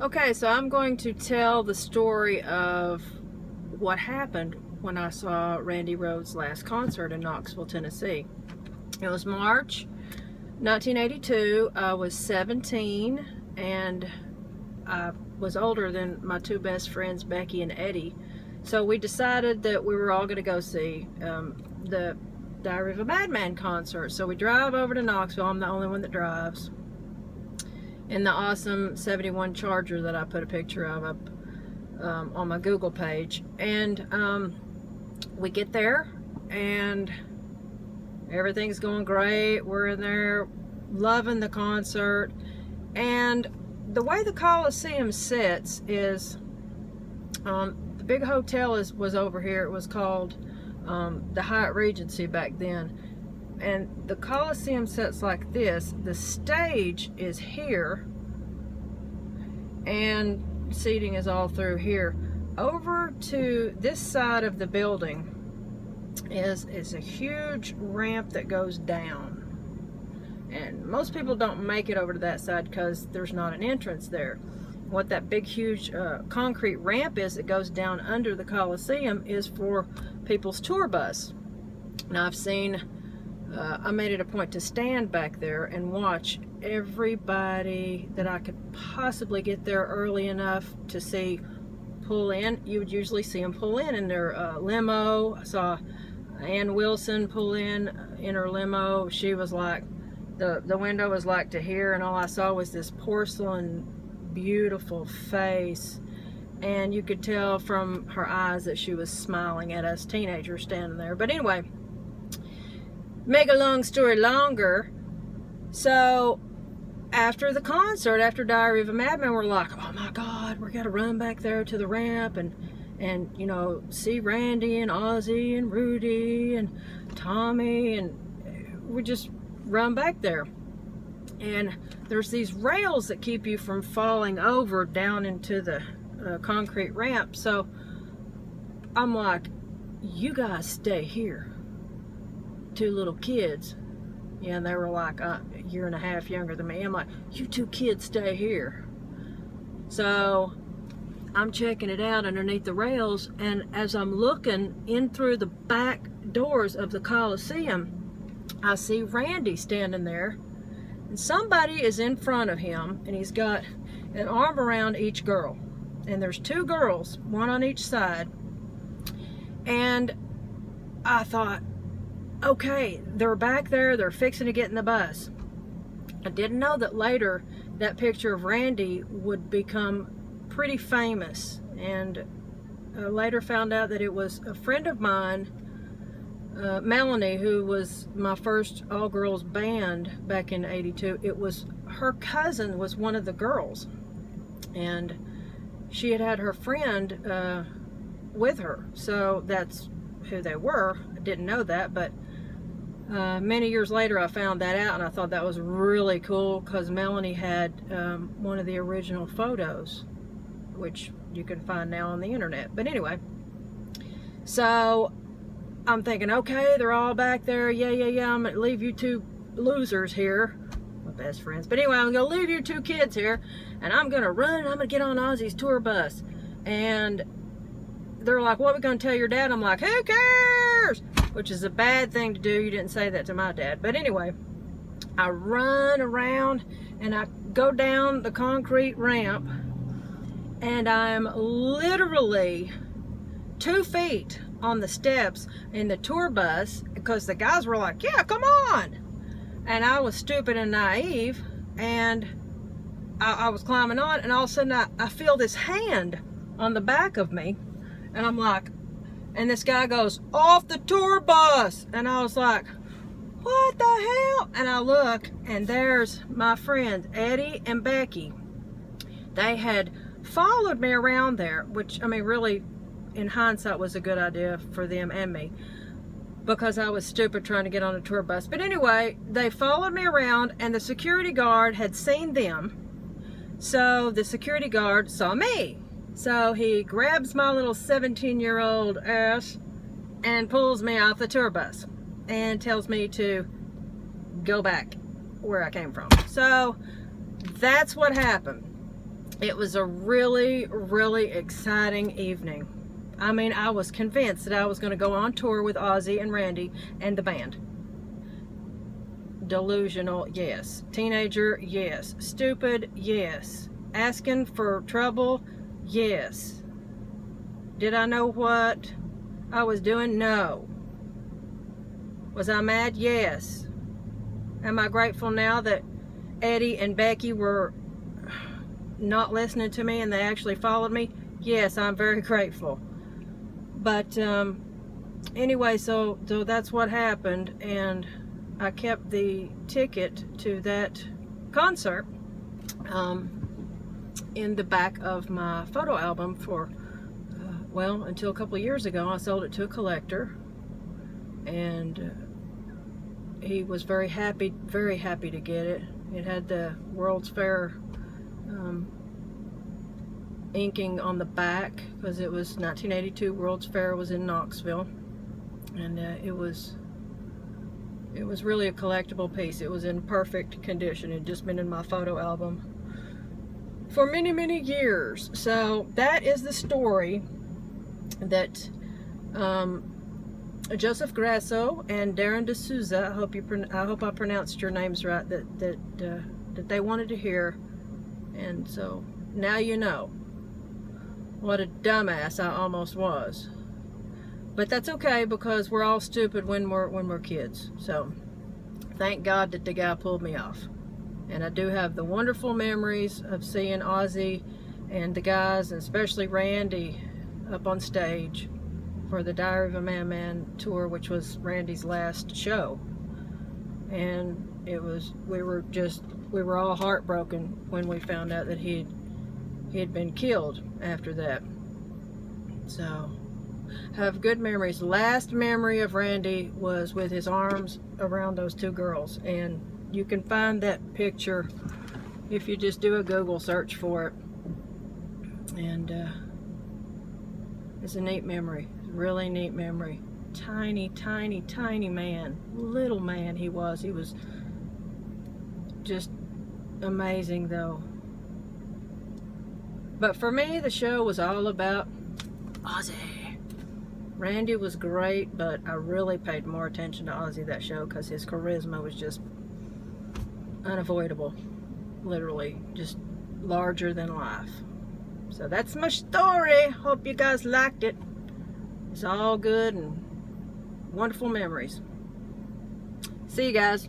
Okay, so I'm going to tell the story of what happened when I saw Randy Rhoads' last concert in Knoxville, Tennessee. It was March 1982. I was 17 and I was older than my two best friends, Becky and Eddie. So we decided that we were all going to go see the Diary of a Madman concert. So we drive over to Knoxville. I'm the only one that drives. In the awesome 71 Charger that I put a picture of up on my Google page. And we get there and everything's going great. We're in there loving the concert. And the way the Coliseum sits is the big hotel was over here. It was called the Hyatt Regency back then. And the Coliseum sits like this. The stage is here and seating is all through here. Over to this side of the building is a huge ramp that goes down, and most people don't make it over to that side because there's not an entrance there. What that big huge concrete ramp is that goes down under the Coliseum is for people's tour bus. Now I've seen I made it a point to stand back there and watch everybody that I could possibly get there early enough to see pull in. You would usually see them pull in their limo. I saw Ann Wilson pull in her limo. She was like, the window was like to here, and all I saw was this porcelain beautiful face, and you could tell from her eyes that she was smiling at us teenagers standing there. But anyway, make a long story longer, so after the concert, after Diary of a Madman, we're like, oh my God, we gotta run back there to the ramp and you know, see Randy and OZZY and Rudy and Tommy, and we just run back there. And there's these rails that keep you from falling over down into the concrete ramp. So I'm like, you guys stay here. Two little kids, yeah, and they were like a year and a half younger than me. I'm like, you two kids stay here. So I'm checking it out underneath the rails, and as I'm looking in through the back doors of the Coliseum, I see Randy standing there, and somebody is in front of him, and he's got an arm around each girl, and there's two girls, one on each side. And I thought, okay, they're back there, they're fixing to get in the bus. I didn't know that later that picture of Randy would become pretty famous, and later found out that it was a friend of mine, Melanie, who was my first all-girls band back in '82. It was her cousin was one of the girls, and she had her friend with her, so that's who they were. I didn't know that, but many years later I found that out, and I thought that was really cool because Melanie had one of the original photos, which you can find now on the internet. But anyway, so I'm thinking, okay, they're all back there, yeah, I'm gonna leave you two losers here, my best friends, but anyway, I'm gonna leave you two kids here, and I'm gonna run, and I'm gonna get on OZZY's tour bus. And they're like, what are we gonna tell your dad? I'm like, who cares? Which is a bad thing to do. You didn't say that to my dad. But anyway, I run around and I go down the concrete ramp, and I'm literally 2 feet on the steps in the tour bus, because the guys were like, yeah, come on. And I was stupid and naive, and I was climbing on, and all of a sudden I feel this hand on the back of me, and I'm like, and this guy goes, off the tour bus. And I was like, what the hell? And I look, and there's my friends, Eddie and Becky. They had followed me around there, which, I mean, really, in hindsight, was a good idea for them and me, because I was stupid trying to get on a tour bus. But anyway, they followed me around, and the security guard had seen them. So the security guard saw me. So he grabs my little 17-year-old ass and pulls me off the tour bus and tells me to go back where I came from. So that's what happened. It was a really, really exciting evening. I mean, I was convinced that I was going to go on tour with OZZY and Randy and the band. Delusional, yes. Teenager, yes. Stupid, yes. Asking for trouble, yes. Did I know what I was doing? No. Was I mad? Yes. Am I grateful now that Eddie and Becky were not listening to me and they actually followed me? Yes, I'm very grateful. But anyway, so that's what happened, and I kept the ticket to that concert in the back of my photo album for, well, until a couple of years ago. I sold it to a collector, and he was very happy to get it. It had the World's Fair inking on the back, because it was 1982 World's Fair was in Knoxville, and it was really a collectible piece. It was in perfect condition. It had just been in my photo album for many, many years. So that is the story that Joseph Grasso and Darren D'Souza, I hope I pronounced your names right, that they wanted to hear. And so now you know what a dumbass I almost was. But that's okay, because we're all stupid when we're kids. So thank God that the guy pulled me off. And I do have the wonderful memories of seeing OZZY and the guys, and especially Randy, up on stage for the Diary of a Madman tour, which was Randy's last show. And it was, we were all heartbroken when we found out that he had been killed after that. So have good memories. Last memory of Randy was with his arms around those two girls, and you can find that picture if you just do a Google search for it. And it's a neat memory, really neat memory. Tiny, tiny, tiny man, little man he was. He was just amazing though. But for me, the show was all about OZZY. Randy was great, but I really paid more attention to OZZY that show, because his charisma was just unavoidable. Literally, just larger than life. So that's my story. Hope you guys liked it. It's all good and wonderful memories. See you guys.